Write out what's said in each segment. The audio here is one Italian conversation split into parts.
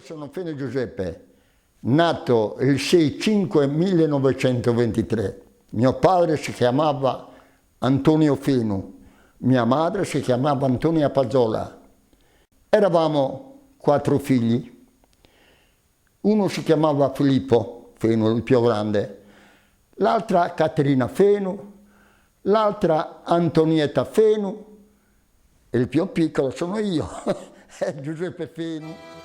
Sono Feno Giuseppe, nato il 6/5/1923. Mio padre si chiamava Antonio Feno, mia madre si chiamava Antonia Pazzola. Eravamo 4 figli. Uno si chiamava Filippo Feno, il più grande, l'altra Caterina Feno, l'altra Antonietta Feno e il più piccolo sono io, Giuseppe Feno.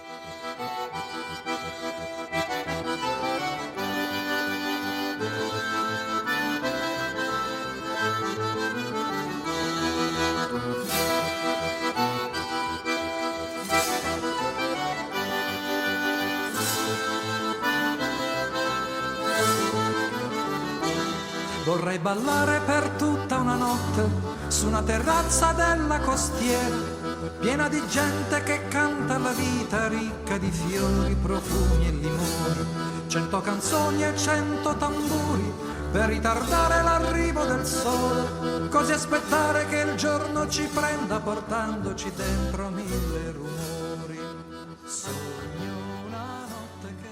Vorrei ballare per tutta una notte su una terrazza della costiera, piena di gente che canta la vita, ricca di fiori, profumi e limoni. 100 canzoni e 100 tamburi per ritardare l'arrivo del sole, così aspettare che il giorno ci prenda portandoci dentro 1000 rumori. Sogno una notte che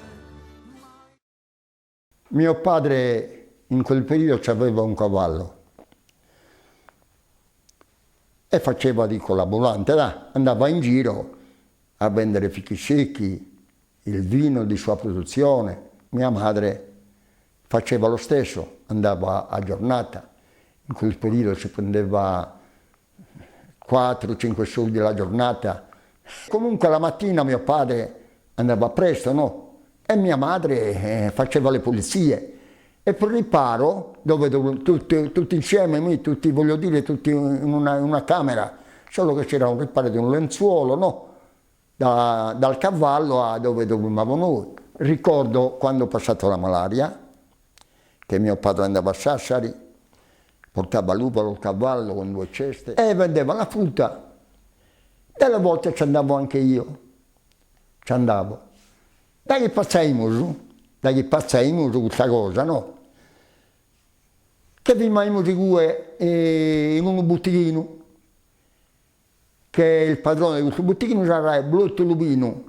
mai... Mio padre in quel periodo aveva un cavallo e faceva di collaborante, andava in giro a vendere fichi secchi, il vino di sua produzione. Mia madre faceva lo stesso, andava a giornata. In quel periodo si prendeva 4-5 soldi alla giornata. Comunque la mattina mio padre andava presto, no? E mia madre faceva le pulizie. E per riparo, dove tutti insieme, tutti in una camera, solo che c'era un riparo di un lenzuolo, no? Dal cavallo a dove dormivamo noi. Ricordo quando ho passato la malaria, che mio padre andava a Sassari, portava l'uva al cavallo con 2 ceste e vendeva la frutta. Delle volte ci andavo anche io, ci andavo. Dagli passaimo questa cosa, no? Che vimmo di due in un botteghino, che il padrone di questo botteghino era Blotto Lubino,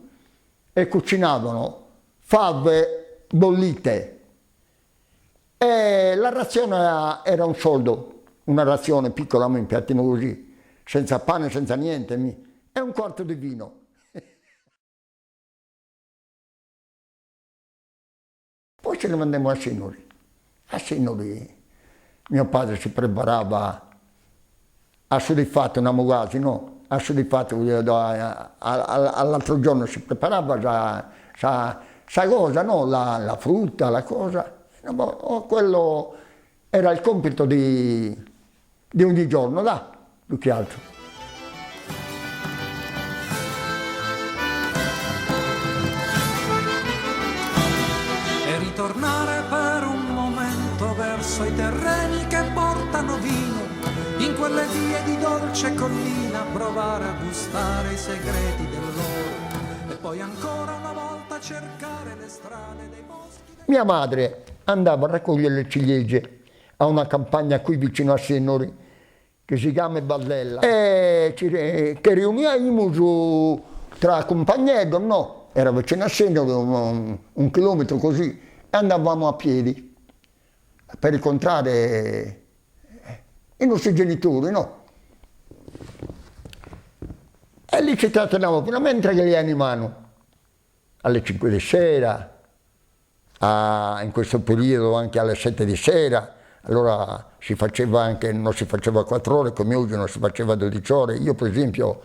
e cucinavano fave bollite. E la razione era un soldo, una razione piccola, in piattino così, senza pane, senza niente, e un quarto di vino. Poi ce ne andammo a Sinori. A Sinori mio padre si preparava a soddisfatto una mogasi, no? A soddisfatto, all'altro giorno si preparava sa cosa, no? La frutta, la cosa. Quello era il compito di ogni giorno, più che altro. E ritornare per un momento verso i terreni che portano vino, in quelle vie di dolce collina, provare a gustare i segreti dell'oro, e poi ancora una volta cercare le strade dei boschi. Mia madre andava a raccogliere le ciliegie a una campagna qui vicino a Sinori, che si chiama Ballella, e che riunivamo tra compagnelli, no? Era vicino a Sinori, un chilometro così, e andavamo a piedi per incontrare i nostri genitori, no? E lì ci trattenavamo finalmente che li hanno in mano, alle 5 di sera, in questo periodo anche alle 7 di sera. Allora si faceva anche, non si faceva 4 ore come oggi, non si faceva 12 ore. Io per esempio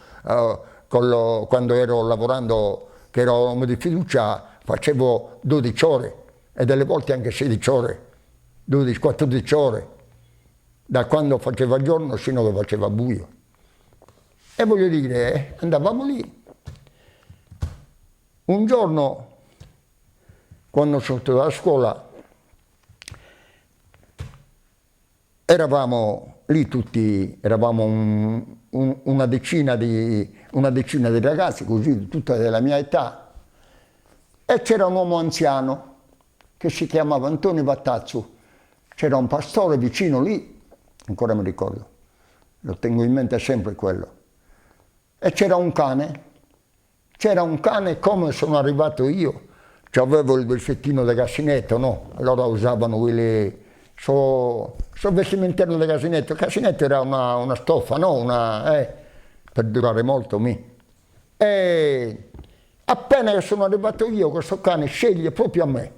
quando ero lavorando, che ero uomo di fiducia, facevo 12 ore e delle volte anche 16 ore, 14 ore, da quando faceva giorno fino a che faceva buio. E voglio dire, andavamo lì. Un giorno, quando sono stato dalla scuola, eravamo lì tutti, eravamo una decina di ragazzi, così, tutta della mia età, e c'era un uomo anziano che si chiamava Antonio Battazzo. C'era un pastore vicino lì, ancora mi ricordo, lo tengo in mente sempre quello, e c'era un cane c'era un cane come sono arrivato io. Avevo il vestitino da casinetto, no? Allora usavano quelli, vestimentino da casinetto. Il casinetto era una stoffa, no? Per durare molto mi. E appena che sono arrivato io, questo cane sceglie proprio a me.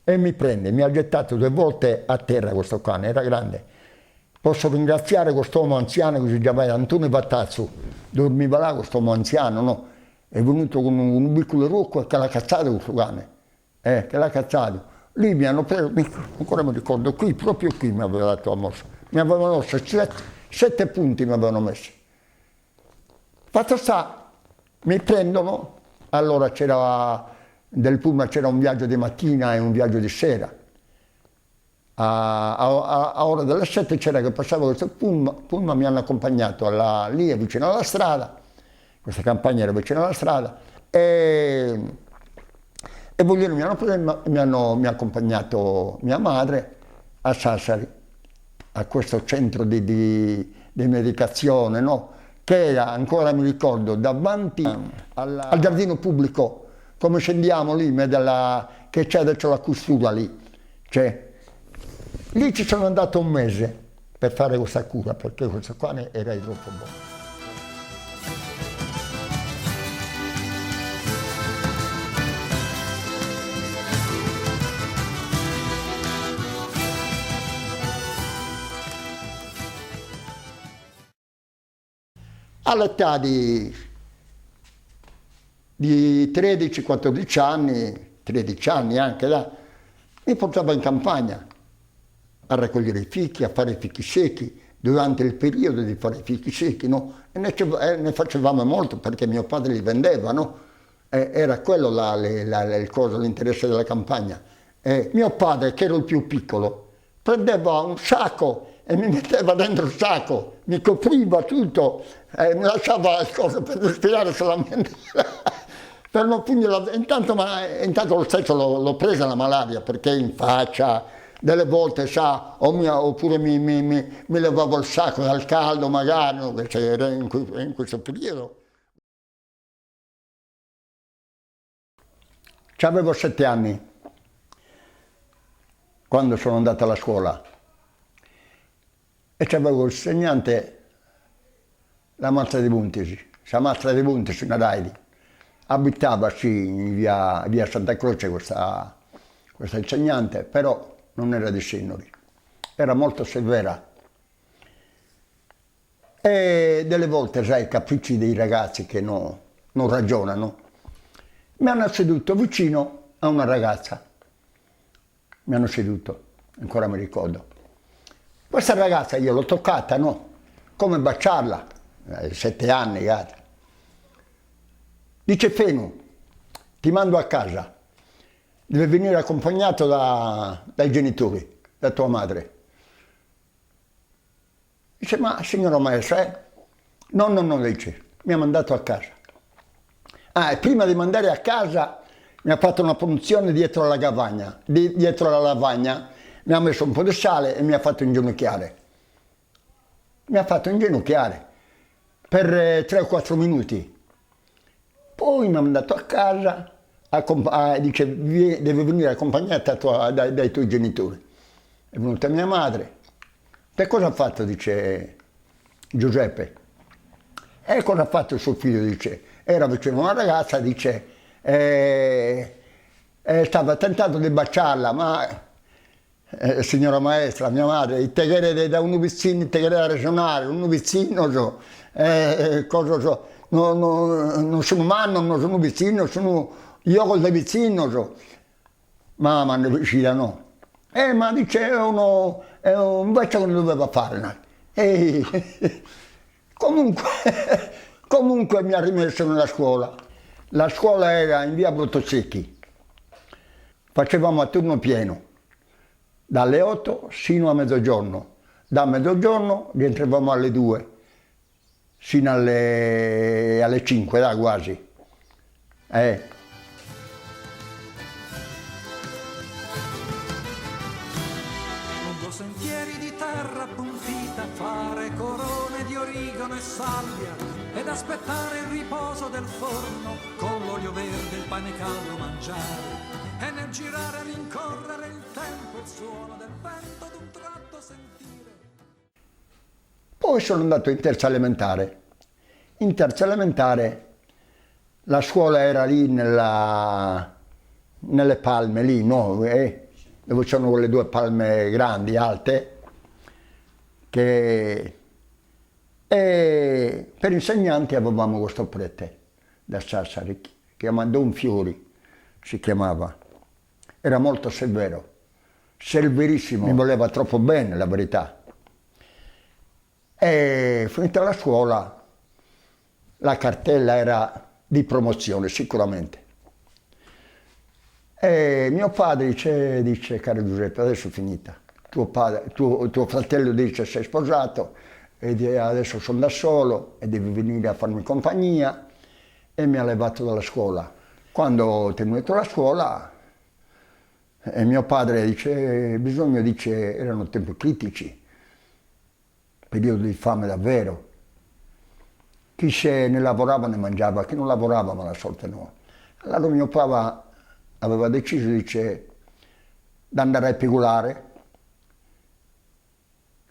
E mi prende, mi ha gettato 2 volte a terra questo cane, era grande. Posso ringraziare quest'uomo anziano che si chiamava Antonio Battazzo, dormiva là quest'uomo anziano, no? È venuto con un piccolo rocco e che l'ha cazzato questo cane, che l'ha cazzato. Lì mi hanno preso, ancora mi ricordo, qui, proprio qui mi aveva dato la mossa. Mi avevano messo 7 punti mi avevano messo. Fatto sta, mi prendono, allora del pullman c'era un viaggio di mattina e un viaggio di sera. A ora delle 7 c'era che passava questo pullman, mi hanno accompagnato lì vicino alla strada, questa campagna era vicino alla strada, e mi hanno preso, mi ha accompagnato mia madre a Sassari, a questo centro di medicazione, no? Che era, ancora mi ricordo, davanti al giardino pubblico, come scendiamo lì, che c'è adesso la costura lì. Lì ci sono andato un mese per fare questa cura, perché questo cane era troppo buono. All'età di 13-14 anni, 13 anni anche là, mi portava in campagna a raccogliere i fichi, a fare i fichi secchi, durante il periodo di fare i fichi secchi, no? E ne facevamo molto perché mio padre li vendeva, no? Era quello l'interesse della campagna. Mio padre, che era il più piccolo, prendeva un sacco e mi metteva dentro il sacco, mi copriva tutto, mi lasciava le cose per respirare solamente. Per non finire, intanto lo stesso l'ho presa la malaria, perché in faccia, delle volte oppure mi levavo il sacco dal caldo magari, no? Era in questo periodo. Avevo 7 anni quando sono andato alla scuola e c'avevo il insegnante, la Mazza di Buntisi, Naraidi. Abitava in via Santa Croce questa insegnante, però non era di Sinnori, era molto severa. E delle volte, sai, i capricci dei ragazzi che non ragionano, mi hanno seduto vicino a una ragazza. Mi hanno seduto, ancora mi ricordo. Questa ragazza io l'ho toccata, no? Come baciarla, 7 anni, gata. Dice: Fenu, ti mando a casa, deve venire accompagnato dai genitori, da tua madre. Dice: ma signora maestra, No, dice, mi ha mandato a casa. E prima di mandare a casa mi ha fatto una punzione dietro alla lavagna, mi ha messo un po' di sale e mi ha fatto inginocchiare. Per 3 o 4 minuti. Poi mi ha mandato a casa, dice: deve venire accompagnata dai tuoi genitori. È venuta mia madre. Che cosa ha fatto? Dice Giuseppe. E cosa ha fatto il suo figlio? Dice: era vicino a una ragazza, dice, stava tentando di baciarla, ma signora maestra, mia madre, te chiede da un vicino, te chiede da ragionare, un vicino, non sono umano, non sono vicino, sono io col vicino, ma mi hanno vicino, no. Ma dice, è un vecchio che non doveva fare. Comunque mi ha rimesso nella scuola. La scuola era in via Brottosecchi. Facevamo a turno pieno, dalle 8 sino a mezzogiorno. Da mezzogiorno rientravamo alle 2, sino alle 5, da quasi. sentieri di terra appuntita, fare corone di origano e salvia ed aspettare il riposo del forno, con l'olio verde il pane caldo mangiare e nel girare rincorrere il tempo, il suono del vento d'un tratto sentire. Poi sono andato in terza elementare. In terza elementare la scuola era lì nelle palme, lì, no? Dove c'erano quelle due palme grandi, alte, e per insegnanti avevamo questo prete da Sassari, chiamato Don Fiori, si chiamava. Era molto severo, severissimo, mi voleva troppo bene, la verità. E finita la scuola, la cartella era di promozione, sicuramente. E mio padre dice, caro Giuseppe, adesso è finita. Tuo fratello dice sei sposato, e adesso sono da solo e devi venire a farmi compagnia, e mi ha levato dalla scuola. Quando ho terminato la scuola, mio padre dice, erano tempi critici, periodo di fame davvero. Chi se ne lavorava ne mangiava, chi non lavorava ma la sorte no. Allora mio papà aveva deciso, di andare a pigolare,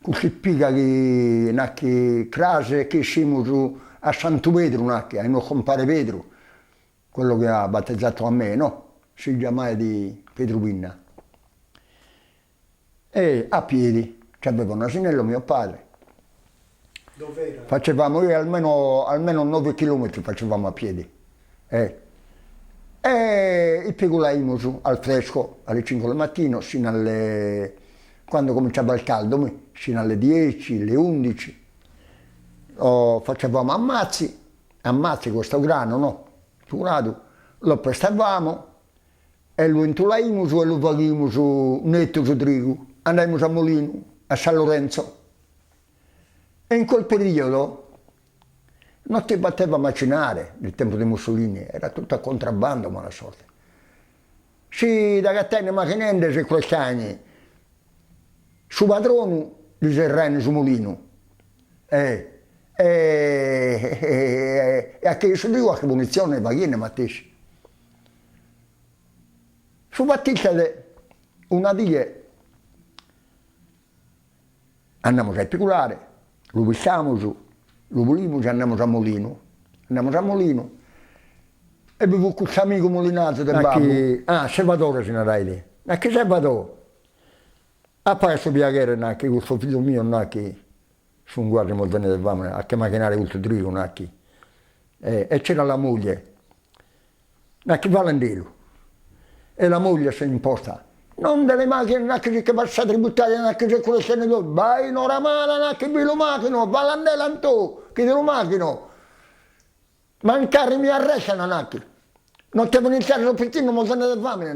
così piga che crase che siamo a Santo Vedro, a mio compare Vedro, quello che ha battezzato a me, no? Si chiamava di Pedro Vinna. E a piedi, c'aveva un asinello mio padre. Dov'era? Facevamo almeno 9 chilometri facevamo a piedi. E pigolaimo su al fresco alle 5 del mattino, quando cominciava il caldo, fino alle 10, alle 11. Facevamo ammazzi questo grano, no? Turato, lo prestavamo e lo intulaimo su e lo vaghiamo su netto su trigo. Andammo a Molino, a San Lorenzo. E in quel periodo non ti batteva macinare nel tempo di Mussolini, era tutto a contrabbando, ma la sorte. Si da gattene macchinende se questi anni, su padrone di Serrani su Molino. E a che si dico che munizione va bene Mattesi. Su battista una die andiamo a piccolare, lo vestiamo su, lo volimo e andiamo a Molino. Andiamo a Molino e avevo questo amico molinato del babbo. Salvatore se ne era lì. Ma che Salvatore? A questo piacere, questo figlio mio, che su un guardia molto bene del babbo, a che macchinare questo trigo, e c'era la moglie, che Valentino. E la moglie si è imposta. Non delle macchine che passate buttare, che c'è quelle scene dove vai non ramana, che vi lo macchino, valandela antò, che te lo macchino. Mancare mi arrestano, non ti devono iniziare a pettino, ma se ne deve fame,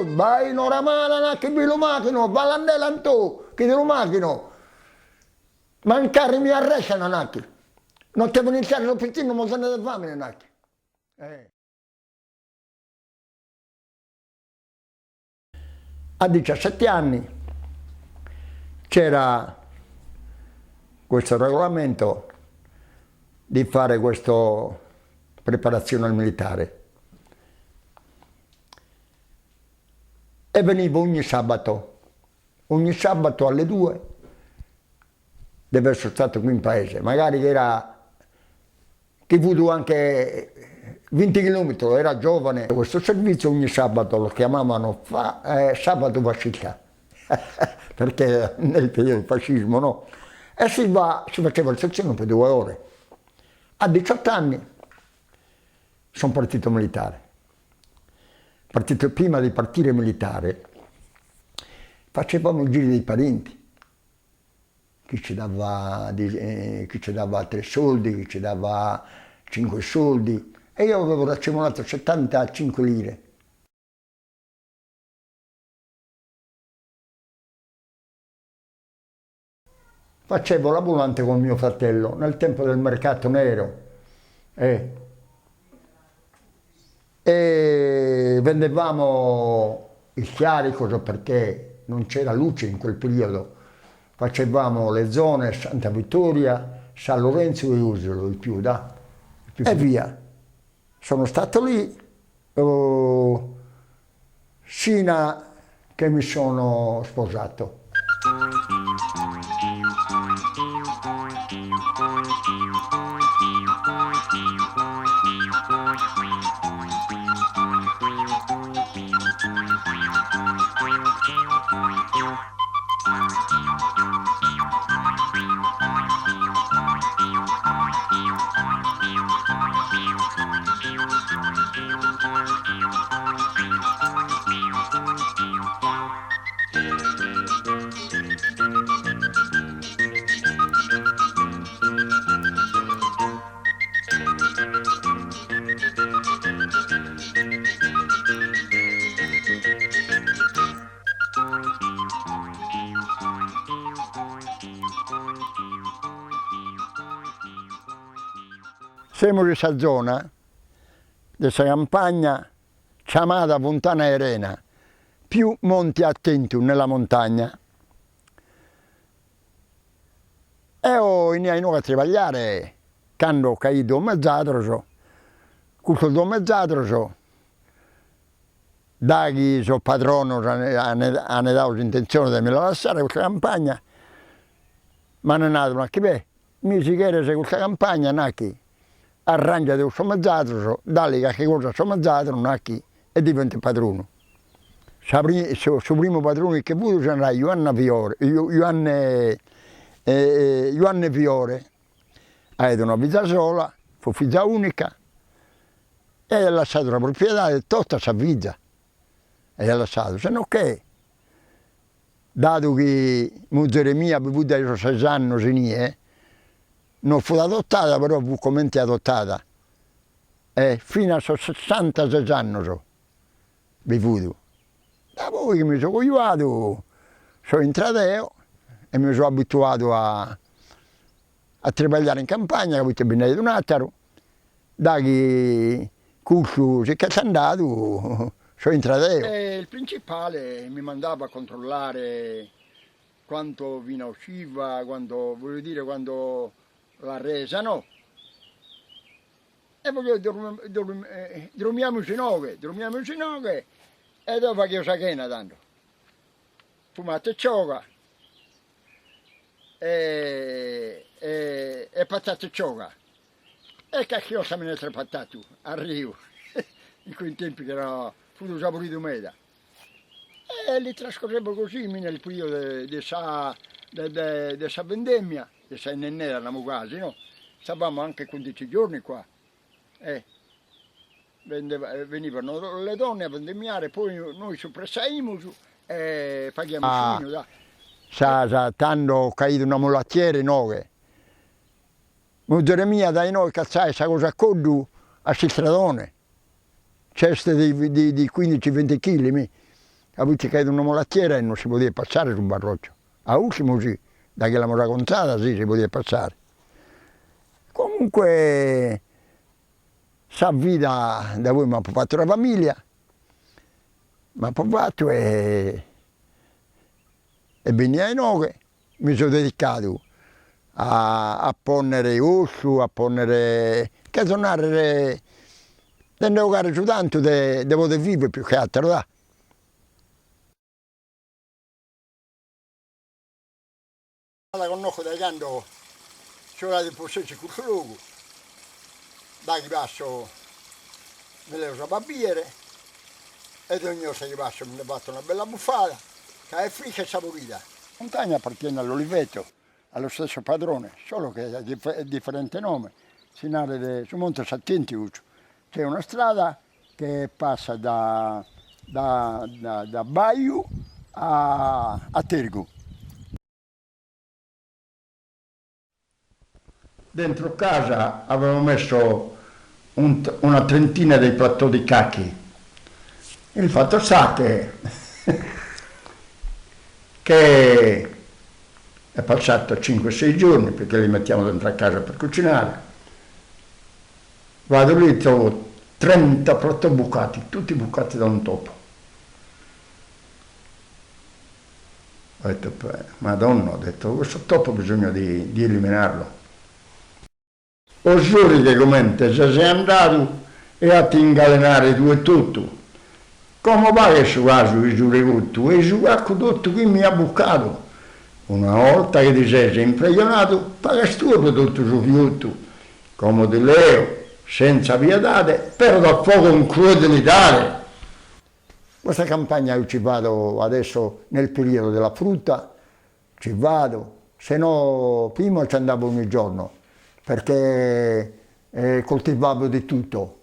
Vai in ora mano, che vi lo macchino, va l'andelantò, che lo macchino. Mancare mi arrestano, nacchi. Non devo iniziare l'opportunità, non sono da fame, nacchi. A 17 anni c'era questo regolamento di fare questa preparazione al militare e venivo ogni sabato alle 2 deve essere stato qui in paese, magari era che avuto anche 20 km, era giovane. Questo servizio ogni sabato lo chiamavano sabato fascista, perché nel periodo del fascismo, no? E si faceva il sezione per 2 ore. A 18 anni sono partito militare. Prima di partire militare facevamo i giri dei parenti. Chi ci dava 3 soldi, chi ci dava 5 soldi, e io avevo raccimolato 75 lire. Facevo l'ambulante con mio fratello nel tempo del mercato nero e vendevamo il carico perché non c'era luce in quel periodo. Facevamo le zone Santa Vittoria, San Lorenzo e Usolo, il più, e via. Sono stato lì sino che mi sono sposato. Siamo in questa zona, di questa campagna chiamata Fontana Arena, più monti attenti nella montagna. E ho iniziato a lavorare quando ho caíto un mezzadro, questo 2 mezzadro, da chi sono padrone hanno dato l'intenzione di me lasciare questa campagna, ma non è nato anche me, mi si chiede se questa campagna nacchi. Arrangiati questo mezzadro, dai che cosa sono mezzadro, nacchi e diventa padrone. Il primo padrone che ho avuto era Ioanne Fiore, aveva una vita sola, fu figlia unica e ha lasciato la proprietà di tutta la sua vita. E ha lasciato, se no che, dato che mia Geremia ha avuto 6 anni, non fu adottata, però fu come adottata. Fino a 66 anni sono vissuto. Da poi che mi sono cogliato, sono entrato io e mi sono abituato a lavorare in campagna, che avete ben un attimo. Da che curso si è andato, sono entrato io. Il principale mi mandava a controllare quanto vino usciva, quando la resa, no? E poi dormiamo in 9 e dopo che io sa che tanto. Fumate cioga e patate cioga. E cacchiosa me ne è pattato a Rio, in quei tempi che era fu saporito meda. E li trascorrevo così nel periodo di questa vendemmia. Che sei nennera, eravamo quasi, no? Stavamo anche 15 giorni qua. Venivano le donne a vendemmiare, poi noi soppressaimo e paghiamo il suino. Tanto ho caíto una mulattiera noi. Mia Geremia dai noi cazzai questa cosa a coddu a stradone. Ceste di 15-20 kg. a voi ci cade una mulattiera e non si poteva passare sul barroccio. A ultimo sì, da che l'abbiamo raccontata sì, si poteva passare. Comunque, sa vita da voi mi ha fatto la famiglia, mi ha fatto e venne ai nove, mi sono dedicato a ponere osso, a ponere, che tornare, devo giocare su tanto, devo vivere più che altro, da. La conosco da quando c'era di possesso questo luogo, da che passo nelle barbiere e ogni volta che passo mi batto una bella buffata, che è fresca e saporita. La montagna appartiene all'Oliveto, allo stesso padrone, solo che è differente nome. Si narra su Monte Sattentiuccio. C'è una strada che passa da Baiu a Tergu. Dentro casa avevo messo una trentina dei plateau di cacchi. Il fatto sta che è passato 5-6 giorni perché li mettiamo dentro a casa per cucinare. Vado lì e trovo 30 plateau bucati, tutti bucati da un topo. Ho detto, Madonna, ho detto, questo topo bisogna di eliminarlo. O giuri che commente se sei andato e a ti ingalenare tu e tutto. Come va che su caso i giuri tutto? E su qualche tutto che mi ha bucato. Una volta che ti sei impresionato, paga tu per tutto su tutto. Come ti leo, senza pietate, però da poco un crudelità. Questa campagna io ci vado adesso nel periodo della frutta, ci vado, se no prima ci andavo ogni giorno, perché coltivavo di tutto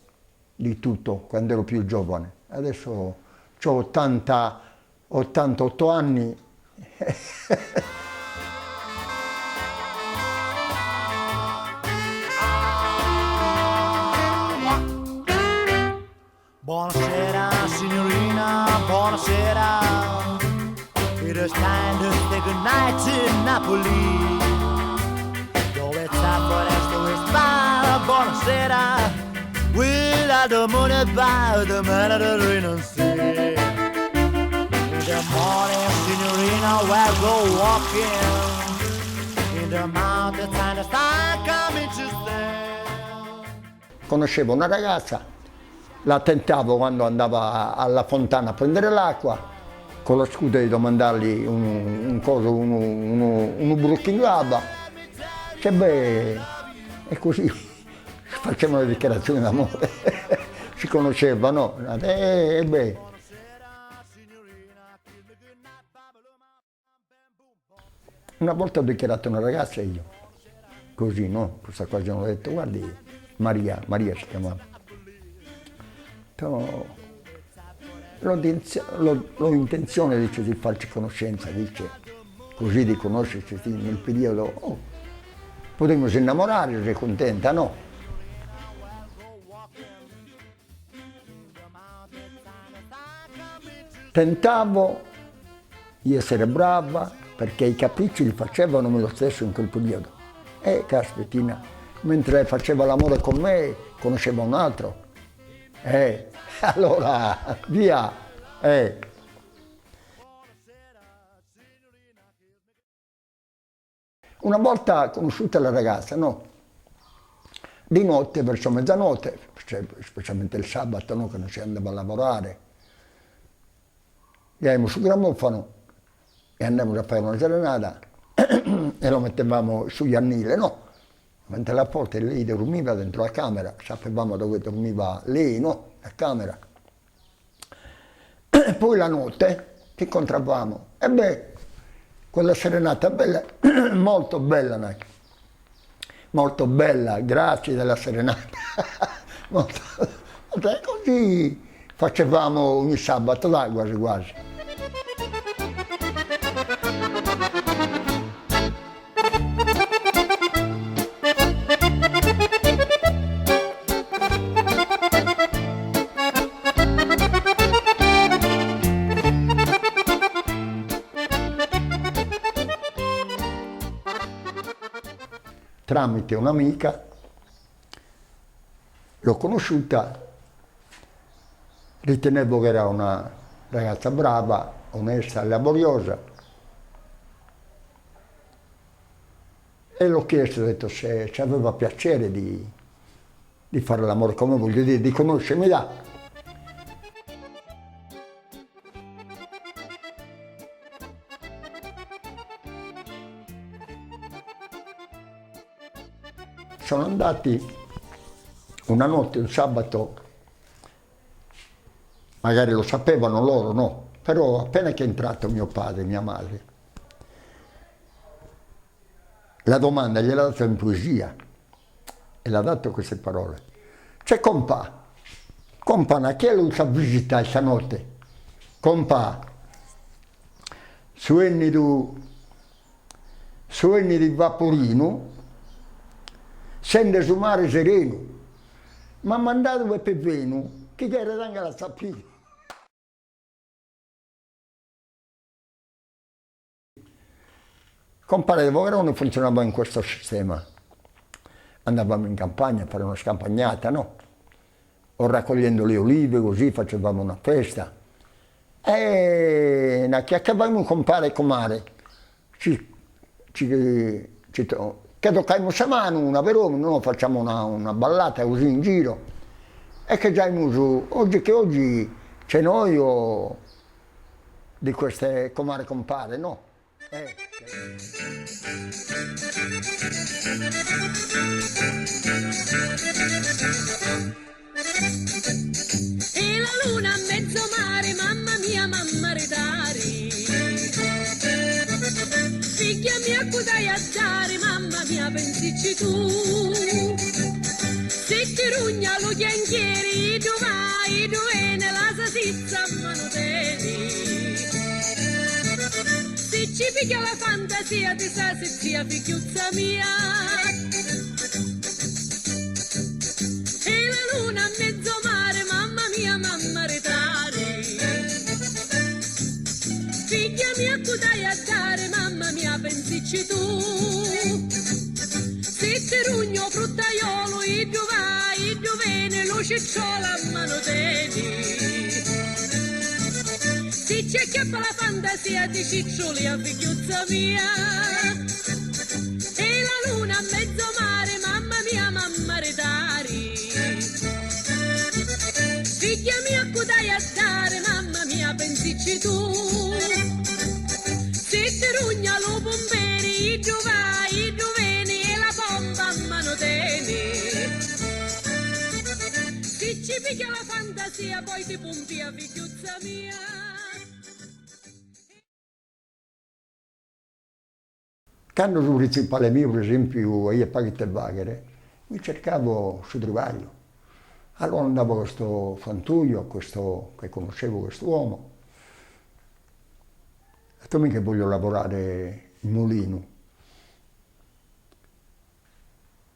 quando ero più giovane. Adesso ho 88 anni. Buonasera signorina, buonasera. It is time to say goodnight to Napoli. Though it's time for us to whisper, buonasera. Without the moon by the Mediterranean Sea. In the morning, signorina, we'll go walking. In the mountains and the sun coming to stay. Conoscevo una ragazza, la tentavo quando andava alla fontana a prendere l'acqua, con lo scudo di domandargli un brucco in gamba. Che beh, e così facevano le dichiarazioni d'amore, si conoscevano, e beh. Una volta ho dichiarato una ragazza io, così, no? Questa cosa ho detto, guardi, Maria si chiamava. L'ho intenzione, dice, di farci conoscenza, dice, così di conoscerci nel periodo, potremmo innamorare, sei contenta, no? Tentavo di essere brava, perché i capricci li facevano me lo stesso in quel periodo. E caspiterina, mentre faceva l'amore con me, conosceva un altro. Allora, via. Una volta conosciuta la ragazza, no? Di notte, verso mezzanotte, specialmente il sabato, no? Che non si andava a lavorare, andiamo sul grammofono e andavamo a fare una serenata e lo mettevamo sugli annili, no? Mentre la porta lei dormiva dentro la camera, sapevamo dove dormiva lei, no? La camera. E poi la notte ci incontravamo. E beh, quella serenata bella, molto bella, grazie della serenata. Così facevamo ogni sabato, dai, quasi. tramite un'amica, l'ho conosciuta, ritenevo che era una ragazza brava, onesta e laboriosa, e l'ho chiesto, ho detto se aveva piacere di fare l'amore, come voglio dire, di conoscermi là. Sono andati una notte, un sabato, magari lo sapevano loro, no? Però appena che è entrato mio padre e mia madre, la domanda gliel'ha data in poesia e l'ha dato queste parole. C'è compà, chi è lo sa visitare stanotte? Compà, suoni di vaporino, scende su mare sereno, ma mandato per venu, che era anche la sapere. Compare di Voverone funzionava in questo sistema. Andavamo in campagna a fare una scampagnata, no? O raccogliendo le olive, così facevamo una festa. E che accavamo compare e comare. Che toccavamo a mano, una verona, noi facciamo una ballata così in giro. E che già oggi c'è noi o di queste comare compare, no? E la luna a mezzo mare, mamma mia, mamma redari. Figlia mia, codai a dare, mamma mia, pensici tu. Se ti rugna lo chianchieri, tu vai, tu nella sasizza a mano teni. Se ci picchia la fantasia di sasizia, figliuzza mia. E la luna a mezzo mare, mamma mia, mamma retare. Figlia mia, codai a dare, mamma mia, pensici tu. Se ti rugno fruttaiolo, e tu vai, e tu vieni, lo cicciola a mano teni. Se ci acchiappa la fantasia di ciccioli a figliuzza mia. E la luna a mezzo mare, mamma mia, mamma redari. Figlia mia, codai a dare, mamma mia, pensici tu. Se ti rugna lo bomberi, tu vai, tu vieni e la bomba a mano teni. Se ci picchia la fantasia, poi ti pompi a figliuzza mia. Quando sul principale mio, per esempio, io a Paghi e Vaghere, mi cercavo su Trivaglio. Allora andavo a questo Fantuglio, che conoscevo quest'uomo. Ho detto mica voglio lavorare in mulino.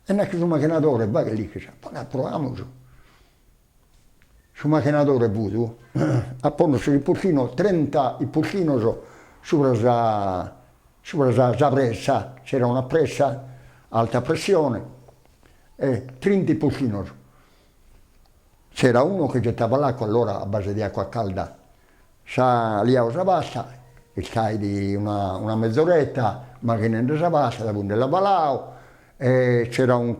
E neanche sul macchinatore, va che lì che c'è, proviamoci. Sul macchinatore avuto, appunto sul pulcino, 30 il pulcino sopra la pressa, c'era una pressa, alta pressione, e 30 il pulcino. C'era uno che gettava l'acqua, allora a base di acqua calda, saliva la bassa, e stai di una mezz'oretta, macchina la bassa, da punto la balao, e c'era un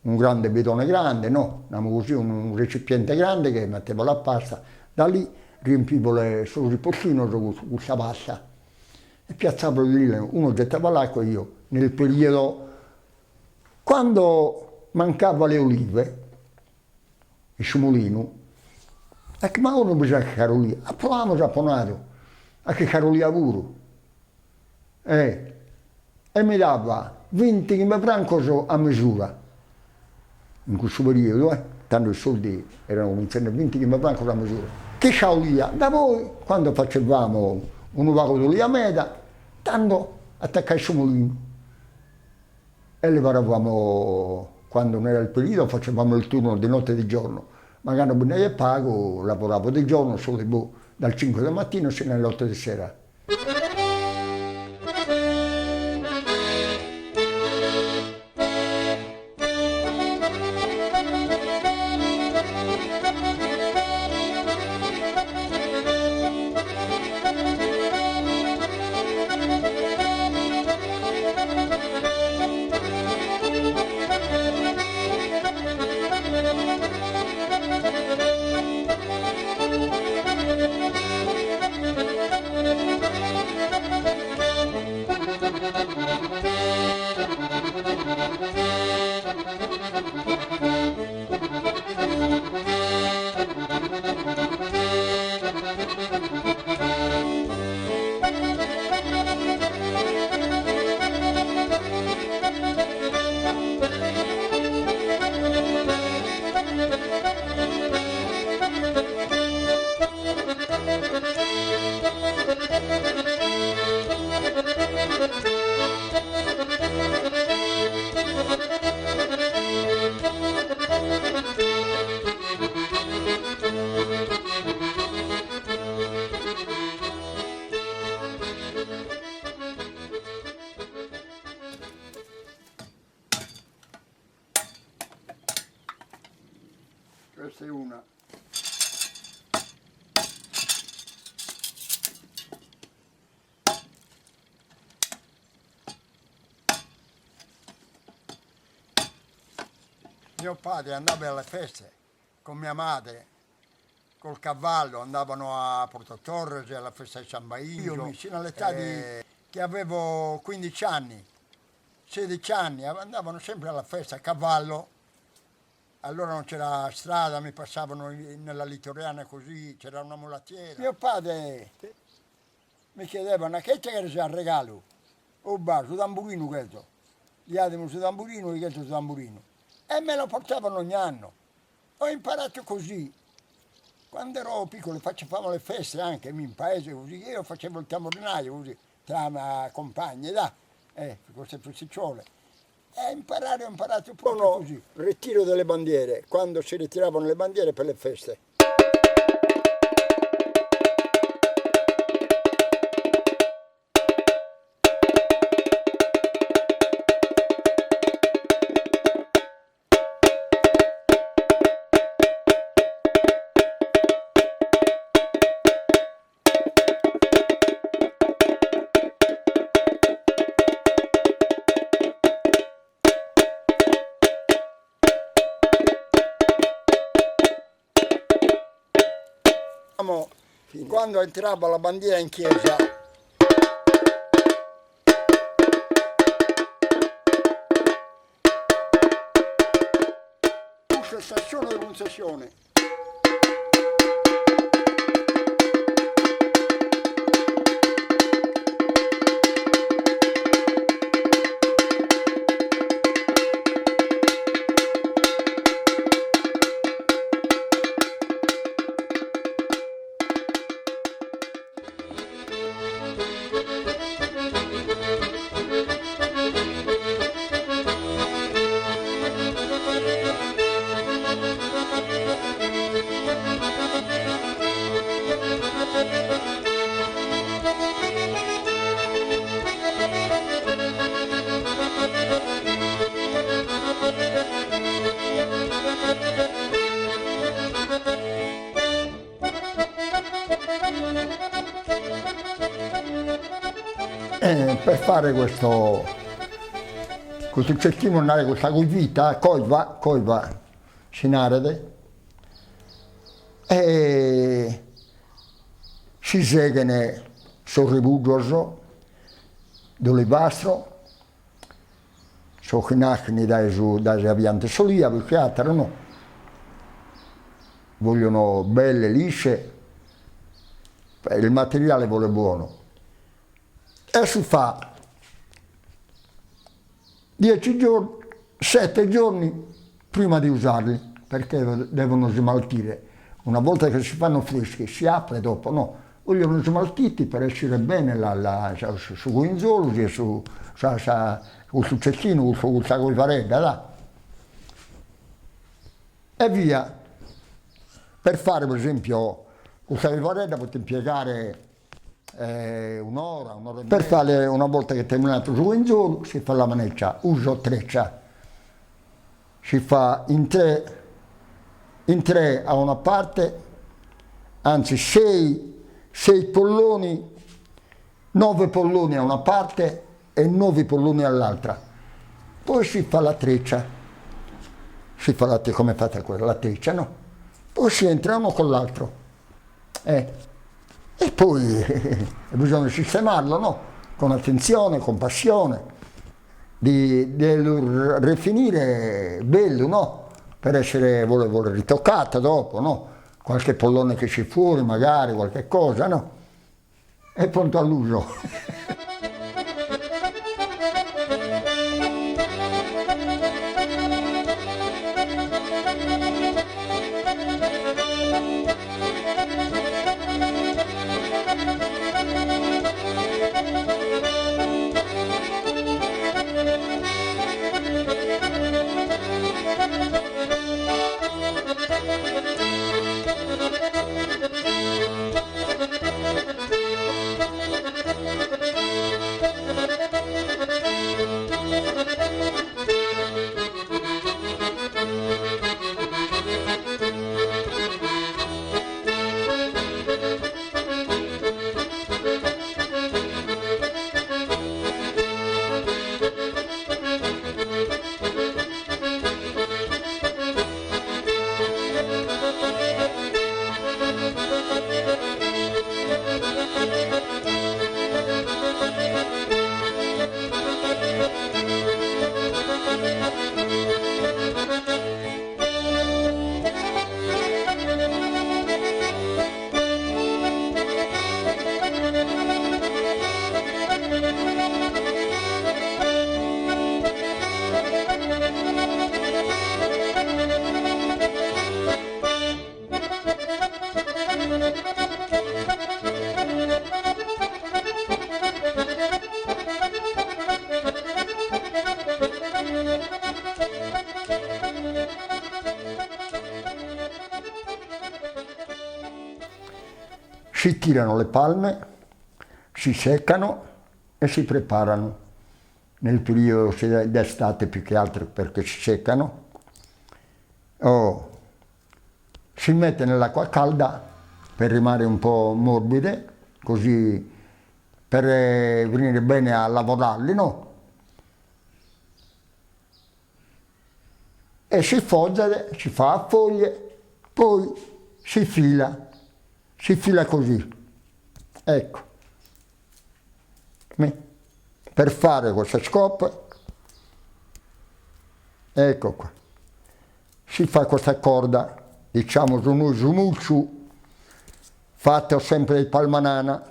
grande bidone grande, no? Così, un recipiente grande che mettevo la pasta, da lì riempivo sul ripossino con questa pasta e piazzavo lì, uno gettava l'acqua e io nel periodo, quando mancava le olive, il sumolino, ecco, ma ora bisogna che lì, proviamo a ponare, a che lì lavoro. E mi dava 20 franco a misura, in questo periodo, tanto i soldi erano iniziati 20 franco a misura. Che c'ho lì? Da voi, quando facevamo un vago di lì a meta, tanto attaccai il sumolino. E lavoravamo, quando non era il periodo, facevamo il turno di notte e di giorno. Magari non ne pago, lavoravo di giorno, solo dal 5 del mattino fino alle 8 di sera. Questa è una. Mio padre andava alle feste con mia madre, col cavallo, andavano a Porto Torres alla festa di San Baigio. Io vicino all'età che avevo 15 anni, 16 anni, andavano sempre alla festa a cavallo. Allora non c'era strada, mi passavano nella litoriana così, c'era una mulattiera. Mio padre mi chiedeva una che c'era già il regalo, o va, su tamburino questo. Gli altri su tamburino e questo su tamburino. E me lo portavano ogni anno. Ho imparato così. Quando ero piccolo facevamo le feste anche in paese così, io facevo il tamburinaio così, tra i compagni, là, queste festicciole. E imparare ho imparato proprio così. Ritiro delle bandiere, quando si ritiravano le bandiere per le feste. Quando entrava la bandiera in chiesa, sessione e concessione. Per fare questo cecchino, questa coivita, coiva sinarede, e si segane sul ribugioso d'olivastro, so che nascono dai avianti solia, perché altro no. Vogliono belle, lisce, il materiale vuole buono. E si fa 10 giorni, 7 giorni prima di usarli, perché devono smaltire. Una volta che si fanno freschi, si apre dopo, no. Vogliono smaltiti per essere bene su guinzoli, su cecchino, su coivaredda, là. E via. Per fare, per esempio, questa coivaredda potete impiegare un'ora e mezza. Per fare, una volta che è terminato su guinzolo, si fa la maneccia, uso treccia. Si fa in tre a una parte, anzi 6 polloni, 9 polloni a una parte e 9 polloni all'altra. Poi si fa la treccia, come fate quella, la treccia, no? Poi si entra uno con l'altro. E poi bisogna sistemarlo, no? Con attenzione, con passione, di rifinire bello, no? Per essere vuole ritoccato dopo, no? qualche pollone che esce fuori magari, qualche cosa, no? È pronto all'uso. Si tirano le palme, si seccano e si preparano. Nel periodo d'estate più che altro perché si seccano. Si mette nell'acqua calda per rimanere un po' morbide, così per venire bene a lavorarli, no? E si foggia, si fa a foglie, poi si fila così, ecco. Per fare queste scope, ecco qua, si fa questa corda, diciamo sumucciu, fatta sempre di palmanana,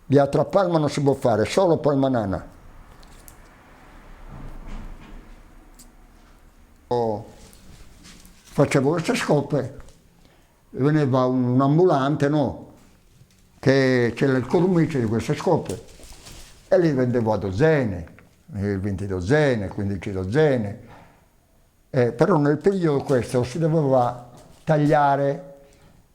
di altra palma non si può fare, solo palmanana. Facevo queste scope, veniva un ambulante, no? Che c'era il cornice di queste scope e li vendevo a dozzine, 20 dozzine, 15 dozzine. Però nel periodo questo si doveva tagliare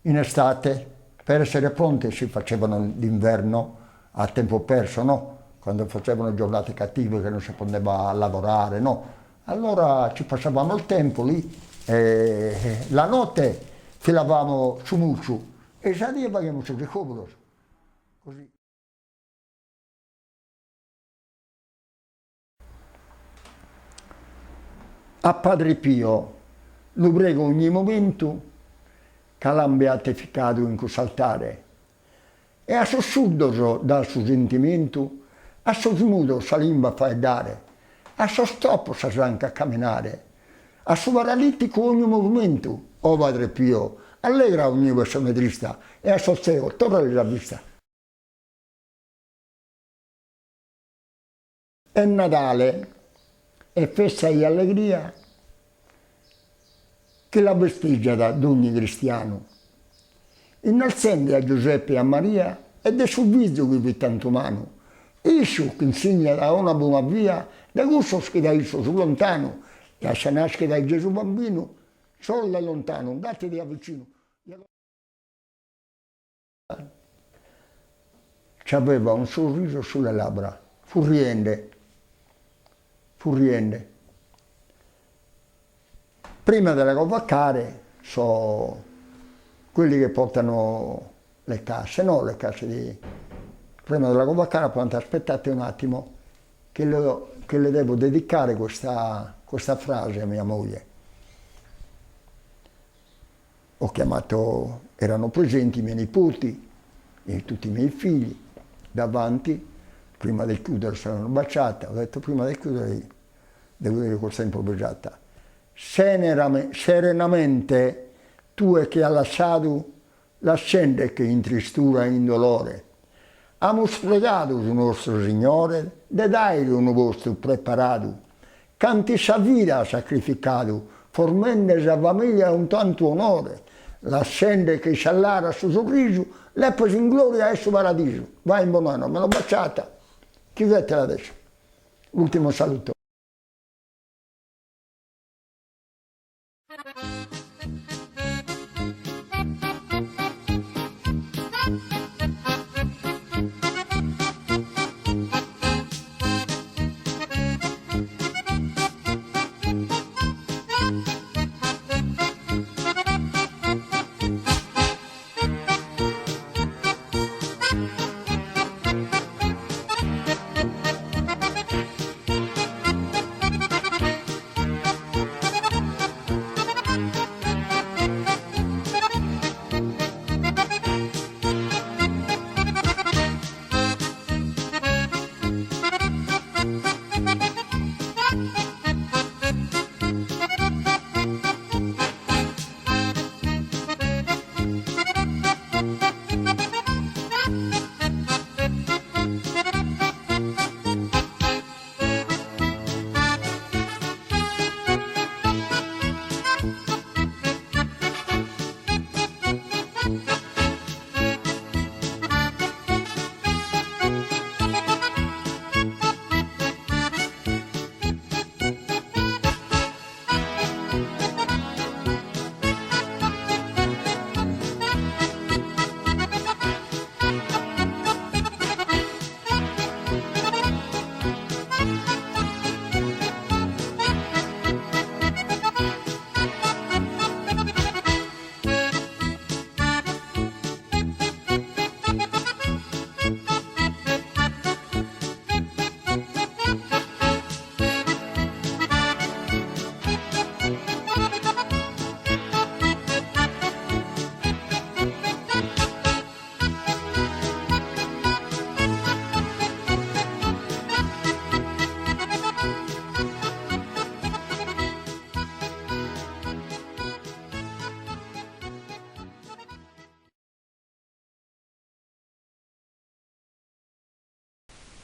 in estate per essere pronti, si facevano d'inverno a tempo perso, no? Quando facevano giornate cattive che non si poteva lavorare, no? Allora ci passavamo il tempo lì, la notte filavamo su mucciu e già lì abbiamo su recupero. Così. A Padre Pio lo prego ogni momento che l'ha beatificato in questo altare e a suo surdo dal suo sentimento, a suo smuto sa lingua fa dare, a suo stoppo sa anche a camminare, a suo paralitico ogni movimento, o Padre Pio, allegra ogni vostra medrista e a suo ceo torna la vista. È Natale, è festa di allegria che la vestiggia da ogni cristiano. Innalzando a Giuseppe e a Maria ed è sul viso che vi tanto umano. Iscio che insegna da una buona via, da gusto che da Iscio su lontano, e a nasce da Gesù bambino, solo da lontano, andate da vicino. C'aveva un sorriso sulle labbra, furriente. Prima della convocare so quelli che portano le casse, no le casse di... Prima della convocare, pronto, aspettate un attimo che le devo dedicare questa frase a mia moglie. Ho chiamato, erano presenti i miei nipoti e tutti i miei figli davanti, prima del chiudere sono baciata, ho detto prima del chiudere devo dire questa improvvisata. Serenamente tu che hai lasciato la scende che in tristura e in dolore. Amo sprecato su nostro Signore, de dai un vostro preparato, canti sa vita sacrificato, formende sa famiglia un tanto onore, la scende che sciallara su sorriso, l'eposi in gloria e su paradiso. Vai in buon anno, me l'ho baciata. Chiudetela adesso. Ultimo saluto.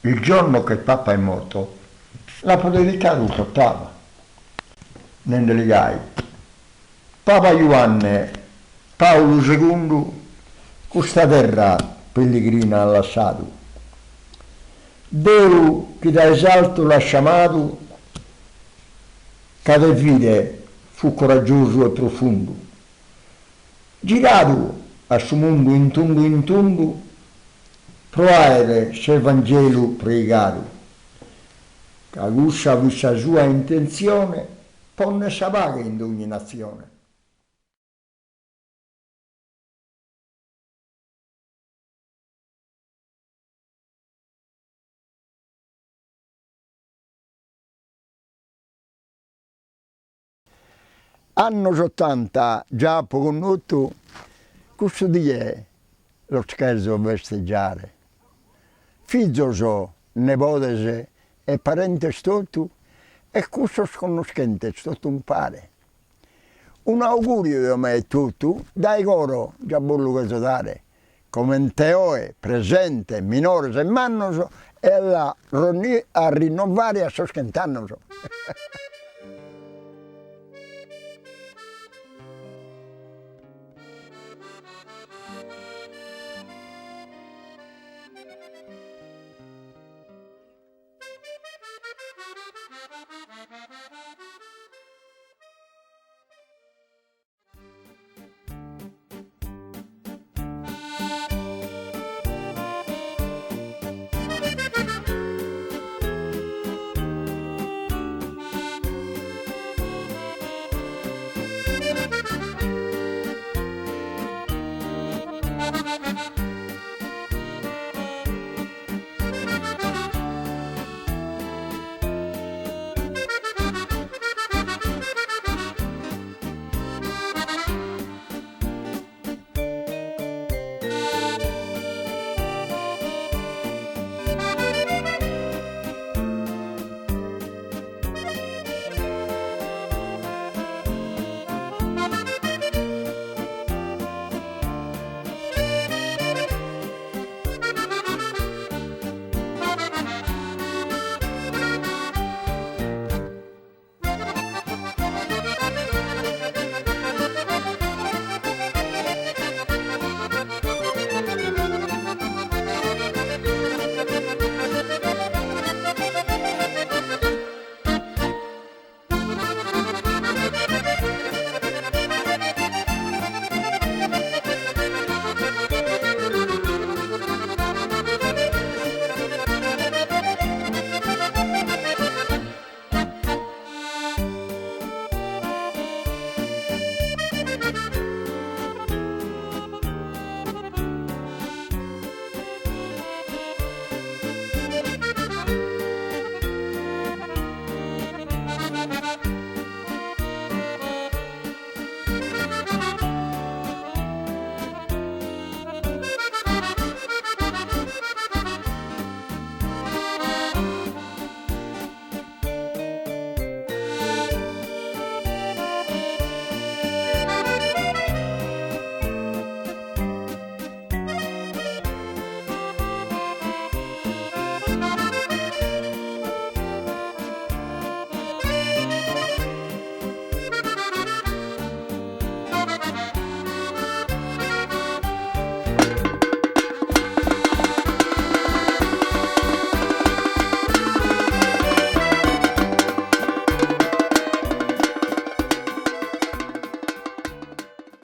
Il giorno che il Papa è morto, l'ha dedicato il Papa, nel legai. Papa Ioanne Paolo II, questa terra pellegrina ha lasciato. Dio che da esalto l'ha chiamato, che vide fu coraggioso e profondo. Girato a suo mondo in tondo, provare se Vangelo pregato, che guscia vista sua intenzione, ponne sa vaga in ogni nazione. Anni 80, già poco noto, questo dia lo scherzo a festeggiare. Figlio, nepote e parente tutto, e questo sconoscente, tutto un pare. Un augurio di me è tutto, dai coro, già bello che so dare, come teoe, presente, minore e mannoso, e a rinnovare a soschentannoso.